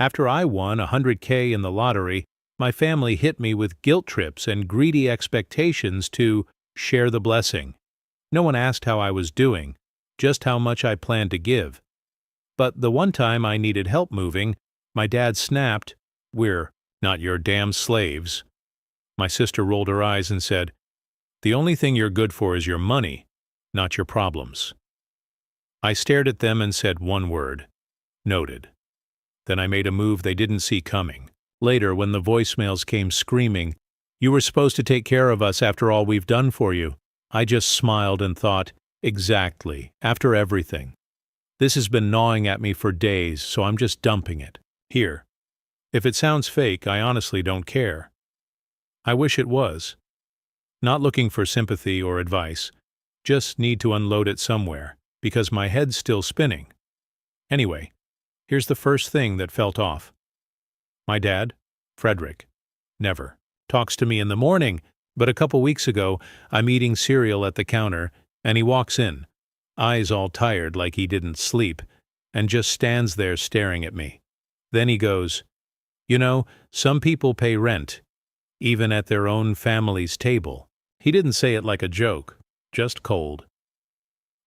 After I won 100K in the lottery, my family hit me with guilt trips and greedy expectations to share the blessing. No one asked how I was doing, just how much I planned to give. But the one time I needed help moving, my dad snapped, "We're not your damn slaves." My sister rolled her eyes and said, "The only thing you're good for is your money, not your problems." I stared at them and said one word, "Noted." Then I made a move they didn't see coming. Later, when the voicemails came screaming, "You were supposed to take care of us after all we've done for you," I just smiled and thought, exactly, after everything. This has been gnawing at me for days, so I'm just dumping it. Here. If it sounds fake, I honestly don't care. I wish it was. Not looking for sympathy or advice, just need to unload it somewhere, because my head's still spinning. Anyway, here's the first thing that felt off. My dad, Frederick, never talks to me in the morning, but a couple weeks ago, I'm eating cereal at the counter, and he walks in, eyes all tired like he didn't sleep, and just stands there staring at me. Then he goes, "You know, some people pay rent, even at their own family's table." He didn't say it like a joke, just cold.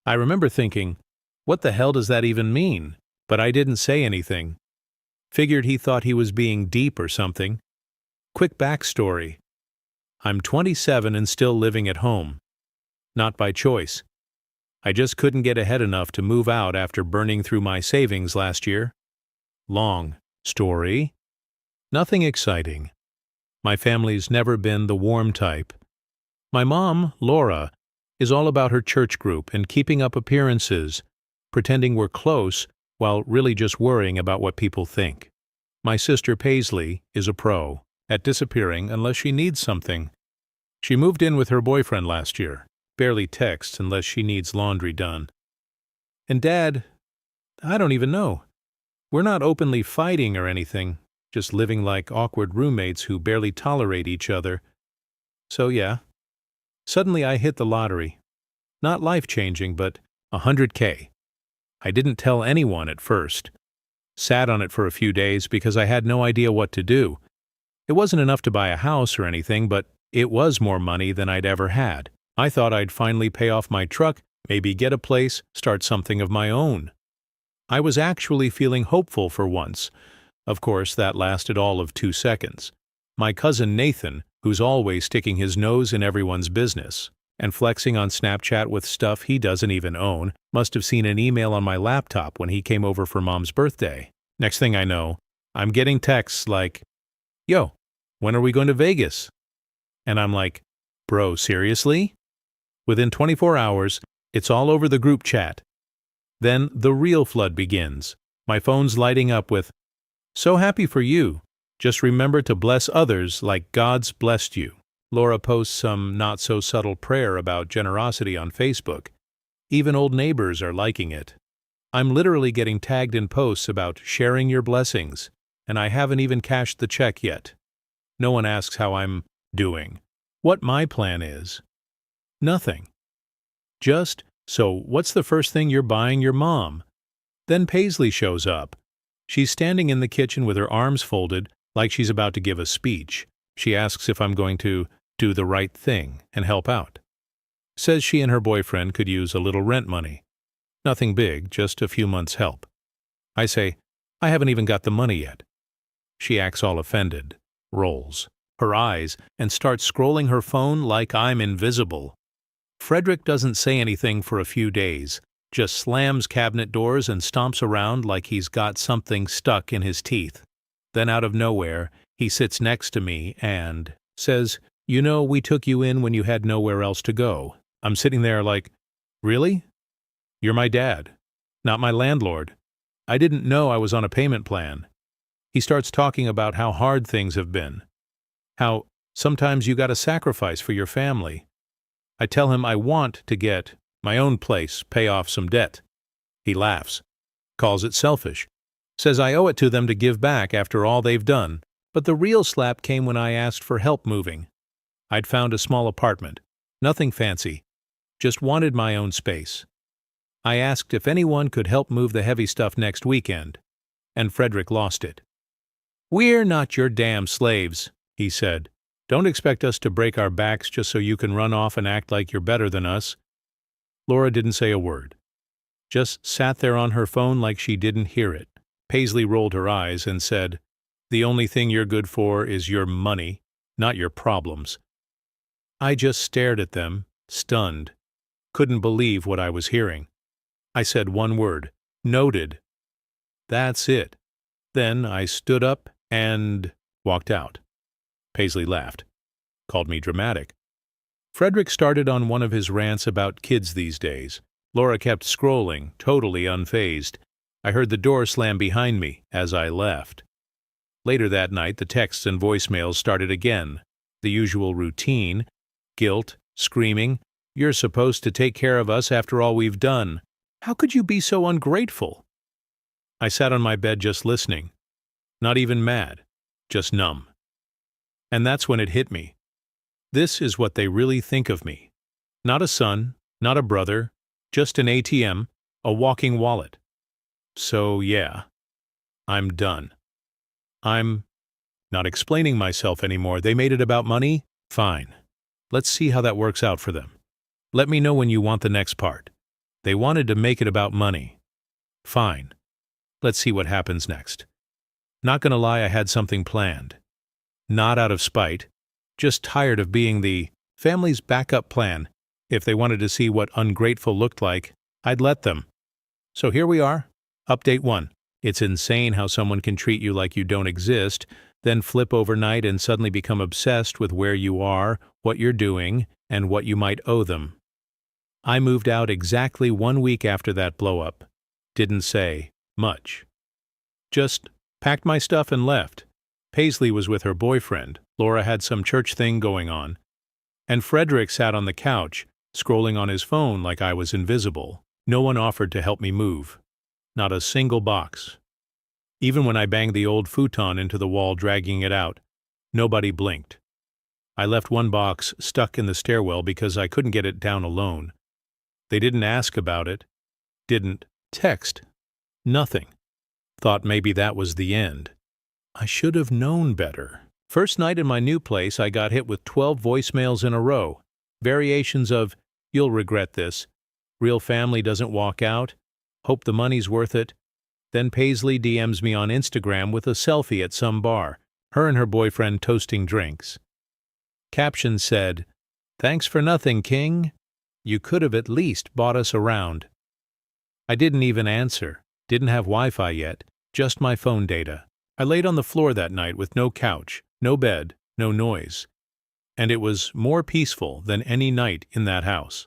I remember thinking, what the hell does that even mean? But I didn't say anything. Figured he thought he was being deep or something. Quick backstory. I'm 27 and still living at home. Not by choice. I just couldn't get ahead enough to move out after burning through my savings last year. Long story. Nothing exciting. My family's never been the warm type. My mom, Laura, is all about her church group and keeping up appearances, pretending we're close while really just worrying about what people think. My sister Paisley is a pro at disappearing unless she needs something. She moved in with her boyfriend last year, barely texts unless she needs laundry done. And Dad, I don't even know. We're not openly fighting or anything, just living like awkward roommates who barely tolerate each other. So yeah. Suddenly I hit the lottery. Not life-changing, but 100K. I didn't tell anyone at first. Sat on it for a few days because I had no idea what to do. It wasn't enough to buy a house or anything, but it was more money than I'd ever had. I thought I'd finally pay off my truck, maybe get a place, start something of my own. I was actually feeling hopeful for once. Of course, that lasted all of 2 seconds. My cousin Nathan, who's always sticking his nose in everyone's business and flexing on Snapchat with stuff he doesn't even own, must have seen an email on my laptop when he came over for Mom's birthday. Next thing I know, I'm getting texts like, "Yo, when are we going to Vegas?" And I'm like, "Bro, seriously?" Within 24 hours, it's all over the group chat. Then the real flood begins. My phone's lighting up with, "So happy for you. Just remember to bless others like God's blessed you." Laura posts some not-so-subtle prayer about generosity on Facebook. Even old neighbors are liking it. I'm literally getting tagged in posts about sharing your blessings, and I haven't even cashed the check yet. No one asks how I'm doing, what my plan is. Nothing. Just, "So what's the first thing you're buying your mom?" Then Paisley shows up. She's standing in the kitchen with her arms folded, like she's about to give a speech. She asks if I'm going to do the right thing and help out. Says she and her boyfriend could use a little rent money. Nothing big, just a few months' help. I say, "I haven't even got the money yet." She acts all offended, rolls her eyes, and starts scrolling her phone like I'm invisible. Frederick doesn't say anything for a few days, just slams cabinet doors and stomps around like he's got something stuck in his teeth. Then out of nowhere, he sits next to me and says, "You know, we took you in when you had nowhere else to go." I'm sitting there like, "Really? You're my dad, not my landlord. I didn't know I was on a payment plan." He starts talking about how hard things have been. How sometimes you gotta sacrifice for your family. I tell him I want to get my own place, pay off some debt. He laughs, calls it selfish, says I owe it to them to give back after all they've done. But the real slap came when I asked for help moving. I'd found a small apartment, nothing fancy, just wanted my own space. I asked if anyone could help move the heavy stuff next weekend, and Frederick lost it. "We're not your damn slaves," he said. "Don't expect us to break our backs just so you can run off and act like you're better than us." Laura didn't say a word. Just sat there on her phone like she didn't hear it. Paisley rolled her eyes and said, "The only thing you're good for is your money, not your problems." I just stared at them, stunned. Couldn't believe what I was hearing. I said one word, "Noted." That's it. Then I stood up and walked out. Paisley laughed, called me dramatic. Frederick started on one of his rants about kids these days. Laura kept scrolling, totally unfazed. I heard the door slam behind me as I left. Later that night, the texts and voicemails started again. The usual routine: guilt, screaming, "You're supposed to take care of us after all we've done. How could you be so ungrateful?" I sat on my bed just listening. Not even mad, just numb. And that's when it hit me. This is what they really think of me. Not a son, not a brother, just an ATM, a walking wallet. So yeah, I'm done. I'm not explaining myself anymore. They made it about money? Fine. Let's see how that works out for them. Let me know when you want the next part. They wanted to make it about money. Fine. Let's see what happens next. Not gonna lie, I had something planned. Not out of spite, just tired of being the family's backup plan. If they wanted to see what ungrateful looked like, I'd let them. So here we are. Update 1. It's insane how someone can treat you like you don't exist, then flip overnight and suddenly become obsessed with where you are, what you're doing, and what you might owe them. I moved out exactly 1 week after that blow-up. Didn't say much. Just packed my stuff and left. Paisley was with her boyfriend. Laura had some church thing going on. And Frederick sat on the couch, scrolling on his phone like I was invisible. No one offered to help me move. Not a single box. Even when I banged the old futon into the wall, dragging it out, nobody blinked. I left one box stuck in the stairwell because I couldn't get it down alone. They didn't ask about it. Didn't text. Nothing. Thought maybe that was the end. I should have known better. First night in my new place, I got hit with 12 voicemails in a row. Variations of, "You'll regret this," "Real family doesn't walk out," "Hope the money's worth it." Then Paisley DMs me on Instagram with a selfie at some bar, her and her boyfriend toasting drinks. Caption said, "Thanks for nothing, King. You could have at least bought us around." I didn't even answer. Didn't have Wi-Fi yet, just my phone data. I laid on the floor that night with no couch, no bed, no noise. And it was more peaceful than any night in that house.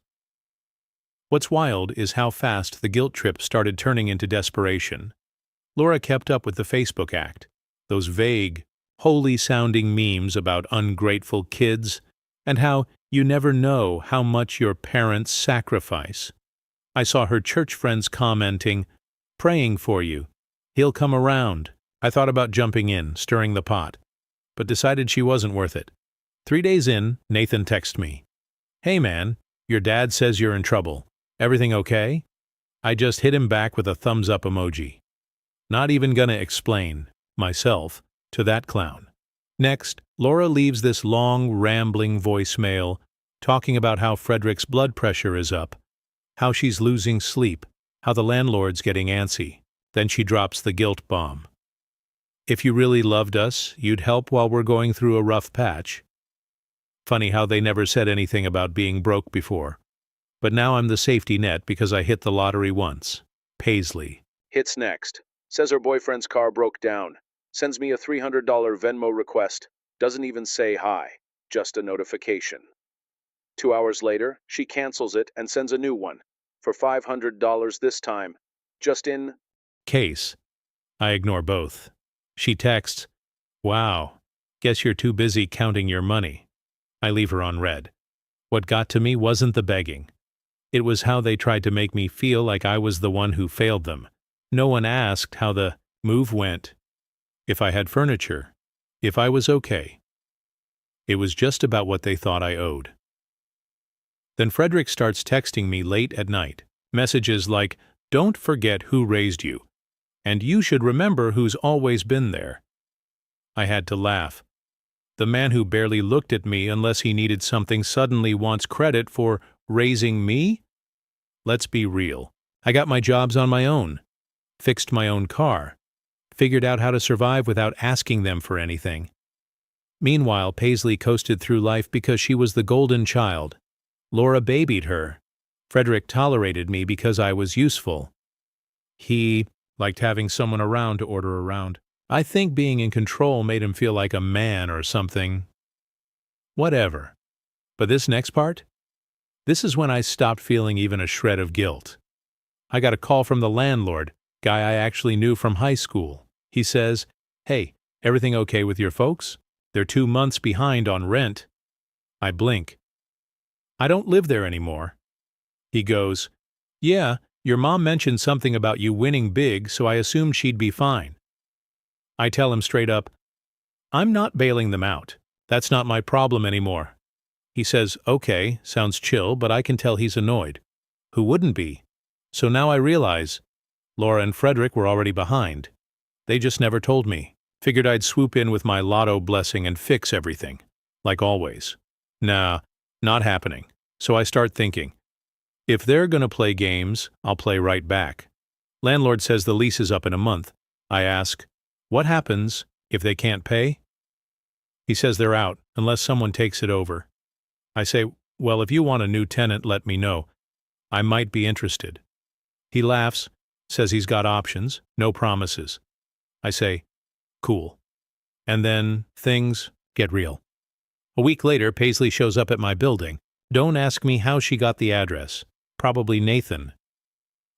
What's wild is how fast the guilt trip started turning into desperation. Laura kept up with the Facebook act, those vague, holy-sounding memes about ungrateful kids, and how you never know how much your parents sacrifice. I saw her church friends commenting, "Praying for you. He'll come around." I thought about jumping in, stirring the pot, but decided she wasn't worth it. 3 days in, Nathan texted me, "Hey man, your dad says you're in trouble. Everything okay?" I just hit him back with a thumbs-up emoji. Not even gonna explain, myself, to that clown. Next, Laura leaves this long, rambling voicemail talking about how Frederick's blood pressure is up, how she's losing sleep, how the landlord's getting antsy. Then she drops the guilt bomb. "If you really loved us, you'd help while we're going through a rough patch." Funny how they never said anything about being broke before. But now I'm the safety net because I hit the lottery once. Paisley. Hits next. Says her boyfriend's car broke down. Sends me a $300 Venmo request. Doesn't even say hi. Just a notification. 2 hours later, she cancels it and sends a new one. For $500 this time. Just in case. I ignore both. She texts, "Wow, guess you're too busy counting your money." I leave her on red. What got to me wasn't the begging. It was how they tried to make me feel like I was the one who failed them. No one asked how the move went, if I had furniture, if I was okay. It was just about what they thought I owed. Then Frederick starts texting me late at night. Messages like, "Don't forget who raised you. And you should remember who's always been there." I had to laugh. The man who barely looked at me unless he needed something suddenly wants credit for raising me? Let's be real. I got my jobs on my own, fixed my own car, figured out how to survive without asking them for anything. Meanwhile, Paisley coasted through life because she was the golden child. Laura babied her. Frederick tolerated me because I was useful. He liked having someone around to order around. I think being in control made him feel like a man or something. Whatever. But this next part? This is when I stopped feeling even a shred of guilt. I got a call from the landlord, guy I actually knew from high school. He says, "Hey, everything okay with your folks? They're 2 months behind on rent." I blink. "I don't live there anymore." He goes, "Yeah, your mom mentioned something about you winning big, so I assumed she'd be fine." I tell him straight up, "I'm not bailing them out. That's not my problem anymore." He says, "Okay, sounds chill, but I can tell he's annoyed." Who wouldn't be? So now I realize Laura and Frederick were already behind. They just never told me. Figured I'd swoop in with my lotto blessing and fix everything. Like always. Nah, not happening. So I start thinking, if they're gonna play games, I'll play right back. Landlord says the lease is up in a month. I ask, what happens if they can't pay? He says they're out, unless someone takes it over. I say, well, if you want a new tenant, let me know. I might be interested. He laughs, says he's got options, no promises. I say, cool. And then things get real. A week later, Paisley shows up at my building. Don't ask me how she got the address. Probably Nathan.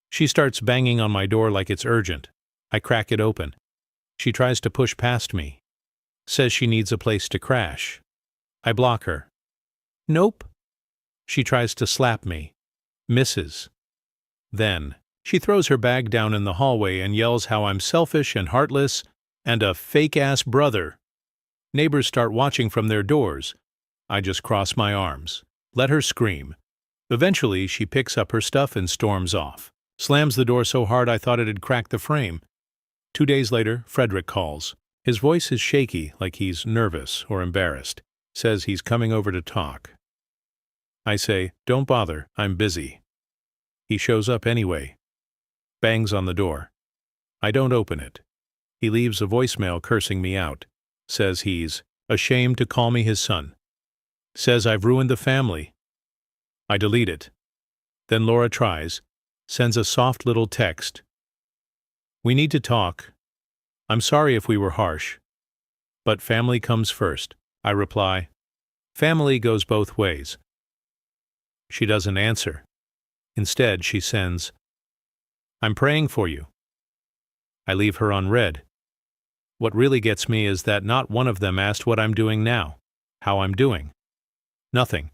She starts banging on my door like it's urgent. I crack it open. She tries to push past me. Says she needs a place to crash. I block her. Nope. She tries to slap me. Misses. Then, she throws her bag down in the hallway and yells how I'm selfish and heartless and a fake-ass brother. Neighbors start watching from their doors. I just cross my arms. Let her scream. Eventually, she picks up her stuff and storms off. Slams the door so hard I thought it'd crack the frame. 2 days later, Frederick calls. His voice is shaky, like he's nervous or embarrassed. Says he's coming over to talk. I say, don't bother, I'm busy. He shows up anyway. Bangs on the door. I don't open it. He leaves a voicemail cursing me out. Says he's ashamed to call me his son. Says I've ruined the family. I delete it. Then Laura tries, sends a soft little text. We need to talk. I'm sorry if we were harsh. But family comes first. I reply. Family goes both ways. She doesn't answer. Instead, she sends, I'm praying for you. I leave her unread. What really gets me is that not one of them asked what I'm doing now, how I'm doing. Nothing.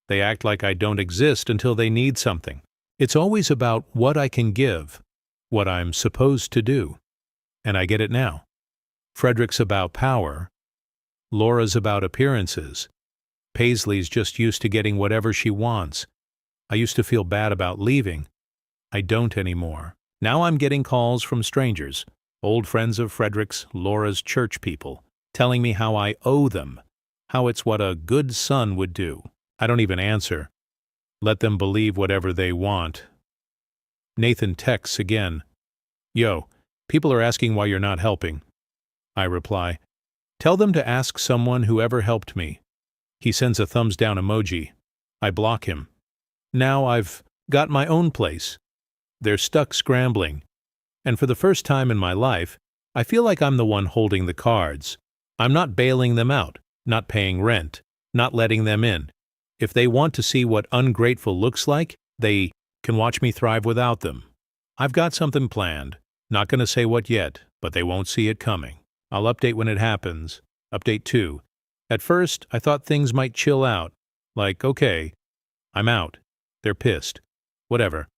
They act like I don't exist until they need something. It's always about what I can give, what I'm supposed to do. And I get it now. Frederick's about power. Laura's about appearances. Paisley's just used to getting whatever she wants. I used to feel bad about leaving. I don't anymore. Now I'm getting calls from strangers, old friends of Frederick's, Laura's church people, telling me how I owe them, how it's what a good son would do. I don't even answer. Let them believe whatever they want. Nathan texts again. Yo, people are asking why you're not helping. I reply, tell them to ask someone who ever helped me. He sends a thumbs down emoji. I block him. Now I've got my own place. They're stuck scrambling. And for the first time in my life, I feel like I'm the one holding the cards. I'm not bailing them out, not paying rent, not letting them in. If they want to see what ungrateful looks like, they can watch me thrive without them. I've got something planned. Not going to say what yet, but they won't see it coming. I'll update when it happens. Update 2. At first, I thought things might chill out. Like, okay, I'm out. They're pissed. Whatever.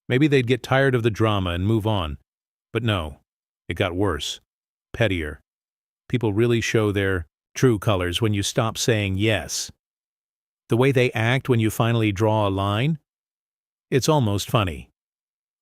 Maybe they'd get tired of the drama and move on. But no, it got worse. Pettier. People really show their true colors when you stop saying yes. The way they act when you finally draw a line? It's almost funny.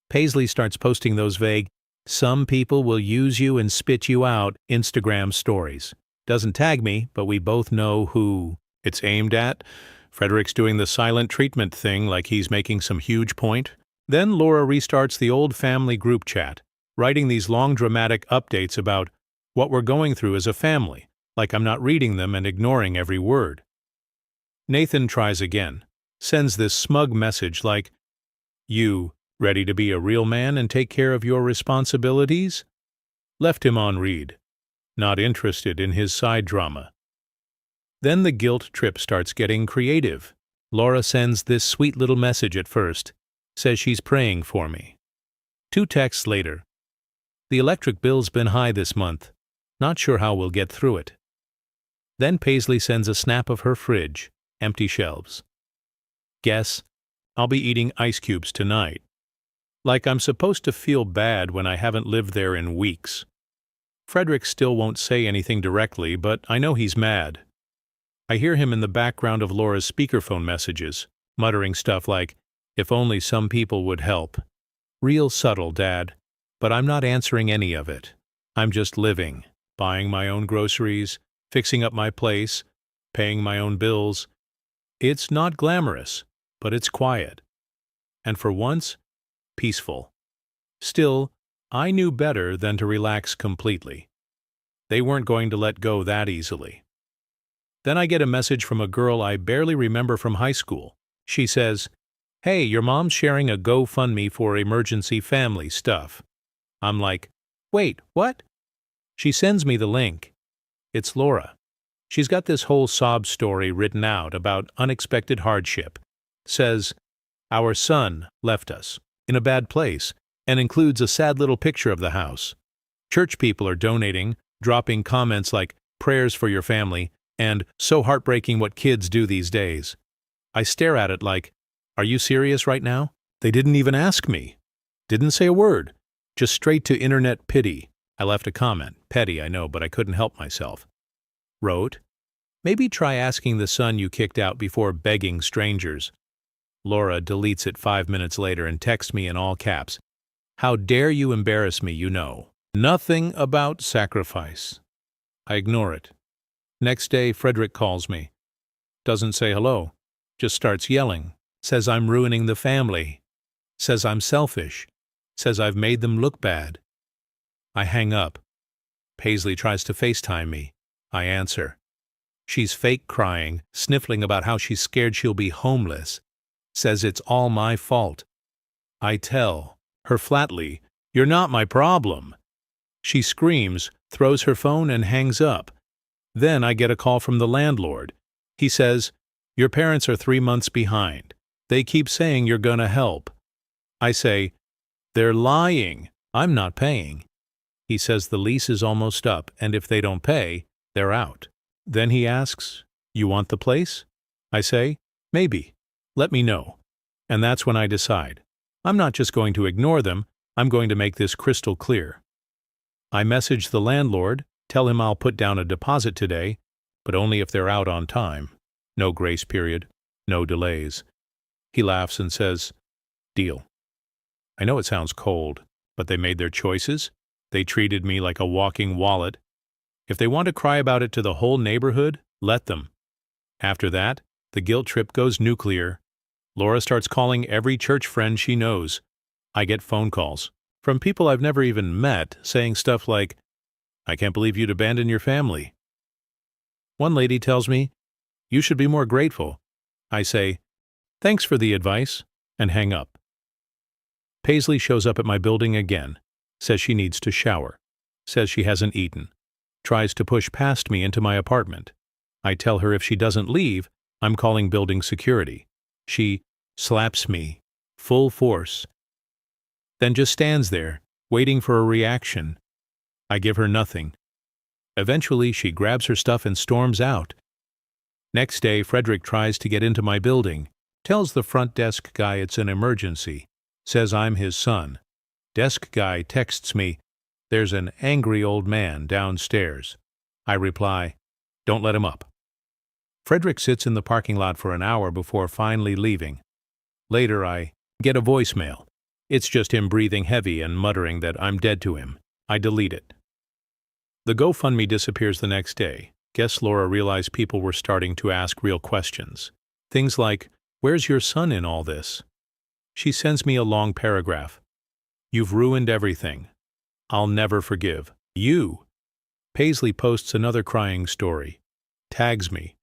Paisley starts posting those vague, Some people will use you and spit you out Instagram stories. Doesn't tag me, but we both know who it's aimed at. Frederick's doing the silent treatment thing like he's making some huge point. Then Laura restarts the old family group chat, writing these long dramatic updates about what we're going through as a family, like I'm not reading them and ignoring every word. Nathan tries again, sends this smug message like, "You ready to be a real man and take care of your responsibilities?" Left him on read, not interested in his side drama. Then the guilt trip starts getting creative. Laura sends this sweet little message at first, says she's praying for me. 2 texts later, "The electric bill's been high this month. Not sure how we'll get through it." Then Paisley sends a snap of her fridge, empty shelves. "Guess I'll be eating ice cubes tonight." Like I'm supposed to feel bad when I haven't lived there in weeks. Frederick still won't say anything directly, but I know he's mad. I hear him in the background of Laura's speakerphone messages, muttering stuff like, "If only some people would help." Real subtle, Dad, but I'm not answering any of it. I'm just living, buying my own groceries, fixing up my place, paying my own bills. It's not glamorous, but it's quiet. And for once, peaceful. Still, I knew better than to relax completely. They weren't going to let go that easily. Then I get a message from a girl I barely remember from high school. She says, "Hey, your mom's sharing a GoFundMe for emergency family stuff." I'm like, "Wait, what?" She sends me the link. It's Laura. She's got this whole sob story written out about unexpected hardship. Says, "Our son left us in a bad place," and includes a sad little picture of the house. Church people are donating, dropping comments like, "Prayers for your family," and "So heartbreaking what kids do these days." I stare at it like, are you serious right now? They didn't even ask me. Didn't say a word. Just straight to internet pity. I left a comment. Petty, I know, but I couldn't help myself. Wrote, "Maybe try asking the son you kicked out before begging strangers." Laura deletes it 5 minutes later and texts me in all caps, "How dare you embarrass me, you know. Nothing about sacrifice." I ignore it. Next day, Frederick calls me. Doesn't say hello. Just starts yelling. Says I'm ruining the family. Says I'm selfish. Says I've made them look bad. I hang up. Paisley tries to FaceTime me. I answer. She's fake crying, sniffling about how she's scared she'll be homeless. Says it's all my fault. I tell her flatly, "You're not my problem." She screams, throws her phone, and hangs up. Then I get a call from the landlord. He says, "Your parents are 3 months behind. They keep saying you're gonna help." I say, "They're lying. I'm not paying." He says the lease is almost up, and if they don't pay, they're out. Then he asks, "You want the place?" I say, "Maybe. Let me know." And that's when I decide. I'm not just going to ignore them, I'm going to make this crystal clear. I message the landlord, tell him I'll put down a deposit today, but only if they're out on time. No grace period, no delays. He laughs and says, "Deal." I know it sounds cold, but they made their choices. They treated me like a walking wallet. If they want to cry about it to the whole neighborhood, let them. After that, the guilt trip goes nuclear. Laura starts calling every church friend she knows. I get phone calls from people I've never even met saying stuff like, "I can't believe you'd abandon your family." One lady tells me, "You should be more grateful." I say, "Thanks for the advice," and hang up. Paisley shows up at my building again, says she needs to shower, says she hasn't eaten, tries to push past me into my apartment. I tell her if she doesn't leave, I'm calling building security. She slaps me, full force, then just stands there, waiting for a reaction. I give her nothing. Eventually, she grabs her stuff and storms out. Next day, Frederick tries to get into my building, tells the front desk guy it's an emergency, says I'm his son. Desk guy texts me, "There's an angry old man downstairs." I reply, "Don't let him up." Frederick sits in the parking lot for an hour before finally leaving. Later, I get a voicemail. It's just him breathing heavy and muttering that I'm dead to him. I delete it. The GoFundMe disappears the next day. Guess Laura realized people were starting to ask real questions. Things like, "Where's your son in all this?" She sends me a long paragraph. "You've ruined everything. I'll never forgive you." Paisley posts another crying story. Tags me.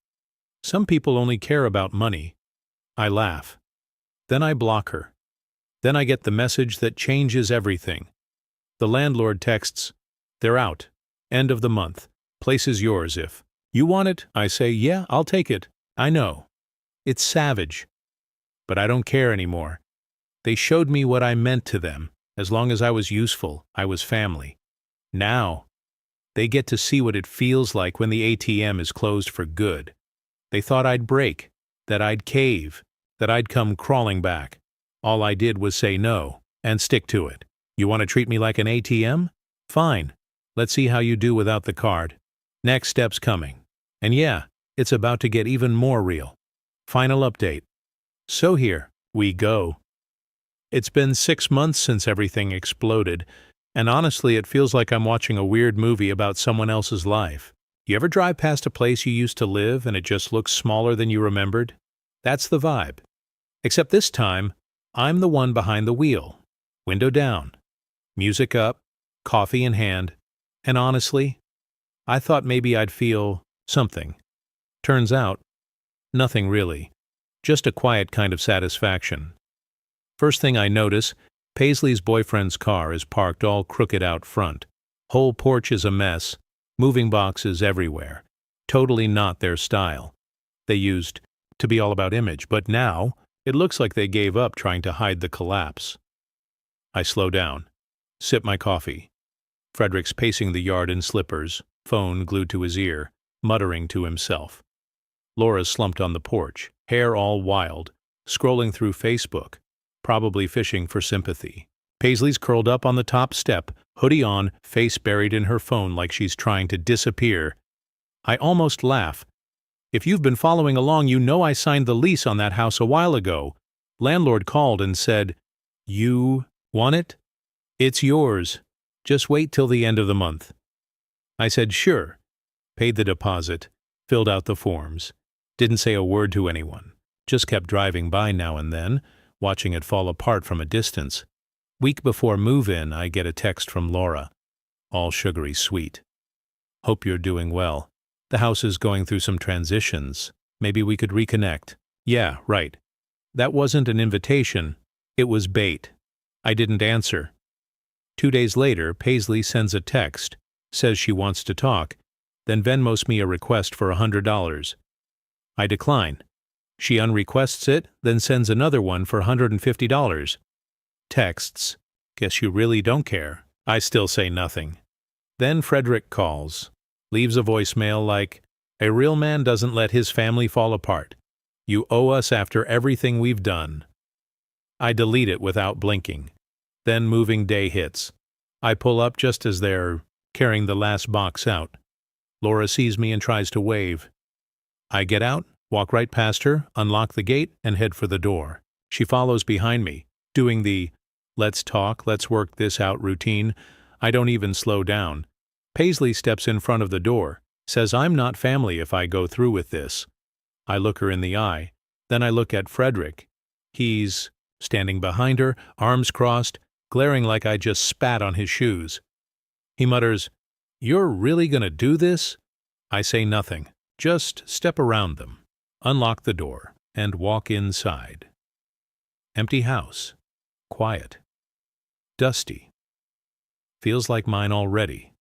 Some people only care about money. I laugh. Then I block her. Then I get the message that changes everything. The landlord texts, "They're out. End of the month. Place is yours if you want it." I say, "Yeah, I'll take it." I know. It's savage. But I don't care anymore. They showed me what I meant to them. As long as I was useful, I was family. Now, they get to see what it feels like when the ATM is closed for good. They thought I'd break, that I'd cave, that I'd come crawling back. All I did was say no, and stick to it. You want to treat me like an ATM? Fine. Let's see how you do without the card. Next step's coming. And yeah, it's about to get even more real. Final update. So here we go. It's been 6 months since everything exploded, and honestly it feels like I'm watching a weird movie about someone else's life. You ever drive past a place you used to live and it just looks smaller than you remembered? That's the vibe. Except this time, I'm the one behind the wheel. Window down. Music up. Coffee in hand. And honestly, I thought maybe I'd feel something. Turns out, nothing really. Just a quiet kind of satisfaction. First thing I notice, Paisley's boyfriend's car is parked all crooked out front. Whole porch is a mess. Moving boxes everywhere. Totally not their style. They used to be all about image, but now it looks like they gave up trying to hide the collapse. I slow down. Sip my coffee. Frederick's pacing the yard in slippers, phone glued to his ear, muttering to himself. Laura's slumped on the porch, hair all wild, scrolling through Facebook, probably fishing for sympathy. Paisley's curled up on the top step, hoodie on, face buried in her phone like she's trying to disappear. I almost laugh. If you've been following along, you know I signed the lease on that house a while ago. Landlord called and said, "You want it? It's yours. Just wait till the end of the month." I said, "Sure." Paid the deposit, filled out the forms. Didn't say a word to anyone. Just kept driving by now and then, watching it fall apart from a distance. Week before move-in, I get a text from Laura. All sugary sweet. "Hope you're doing well. The house is going through some transitions. Maybe we could reconnect." Yeah, right. That wasn't an invitation. It was bait. I didn't answer. 2 days later, Paisley sends a text, says she wants to talk, then Venmos me a request for $100. I decline. She unrequests it, then sends another one for $150. Texts. Guess you really don't care. I still say nothing. Then Frederick calls. Leaves a voicemail like, "A real man doesn't let his family fall apart. You owe us after everything we've done." I delete it without blinking. Then moving day hits. I pull up just as they're carrying the last box out. Laura sees me and tries to wave. I get out, walk right past her, unlock the gate, and head for the door. She follows behind me, doing the "let's talk, let's work this out" routine. I don't even slow down. Paisley steps in front of the door, says I'm not family if I go through with this. I look her in the eye. Then I look at Frederick. He's standing behind her, arms crossed, glaring like I just spat on his shoes. He mutters, "You're really gonna do this?" I say nothing, just step around them, unlock the door, and walk inside. Empty house. Quiet. Dusty. Feels like mine already.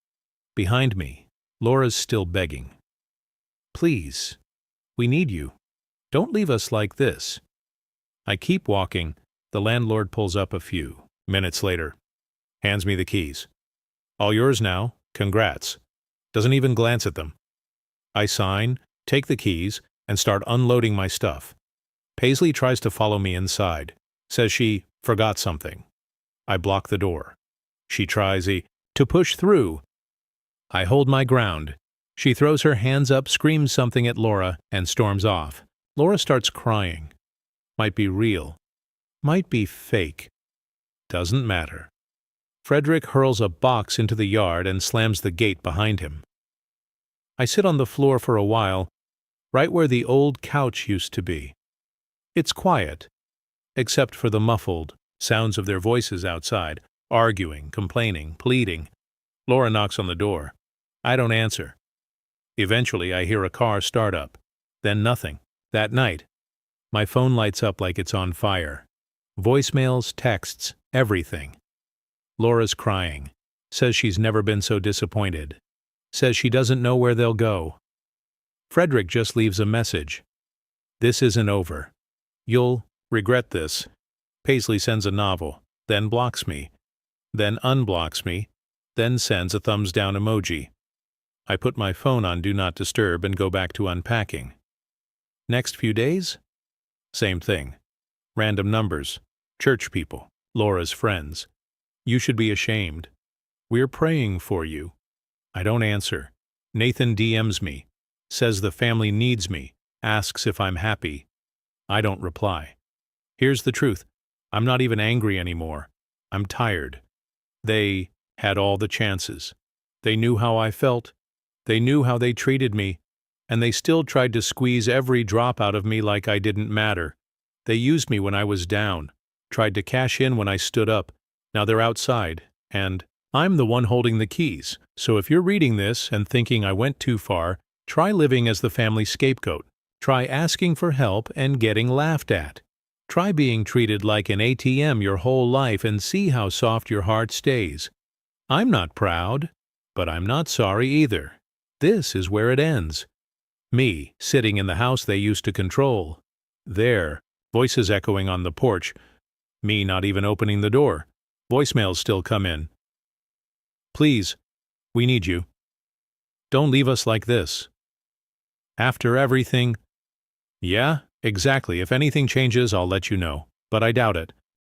Behind me, Laura's still begging. "Please, we need you. Don't leave us like this." I keep walking. The landlord pulls up a few minutes later. Hands me the keys. "All yours now. Congrats." Doesn't even glance at them. I sign, take the keys, and start unloading my stuff. Paisley tries to follow me inside. Says she forgot something. I block the door. She tries to push through. I hold my ground. She throws her hands up, screams something at Laura, and storms off. Laura starts crying. Might be real. Might be fake. Doesn't matter. Frederick hurls a box into the yard and slams the gate behind him. I sit on the floor for a while, right where the old couch used to be. It's quiet, except for the muffled sounds of their voices outside, arguing, complaining, pleading. Laura knocks on the door. I don't answer. Eventually, I hear a car start up. Then nothing. That night, my phone lights up like it's on fire. Voicemails, texts, everything. Laura's crying. Says she's never been so disappointed. Says she doesn't know where they'll go. Frederick just leaves a message. This isn't over. You'll regret this. Paisley sends a novel, then blocks me, then unblocks me, then sends a thumbs down emoji. I put my phone on Do Not Disturb and go back to unpacking. Next few days? Same thing. Random numbers. Church people. Laura's friends. You should be ashamed. We're praying for you. I don't answer. Nathan DMs me. Says the family needs me. Asks if I'm happy. I don't reply. Here's the truth. I'm not even angry anymore. I'm tired. They had all the chances. They knew how I felt. They knew how they treated me. And they still tried to squeeze every drop out of me like I didn't matter. They used me when I was down. Tried to cash in when I stood up. Now they're outside. And I'm the one holding the keys. So if you're reading this and thinking I went too far, try living as the family scapegoat. Try asking for help and getting laughed at. Try being treated like an ATM your whole life and see how soft your heart stays. I'm not proud, but I'm not sorry either. This is where it ends. Me, sitting in the house they used to control. There, voices echoing on the porch. Me not even opening the door. Voicemails still come in. Please, we need you. Don't leave us like this. After everything, yeah, exactly. If anything changes, I'll let you know. But I doubt it.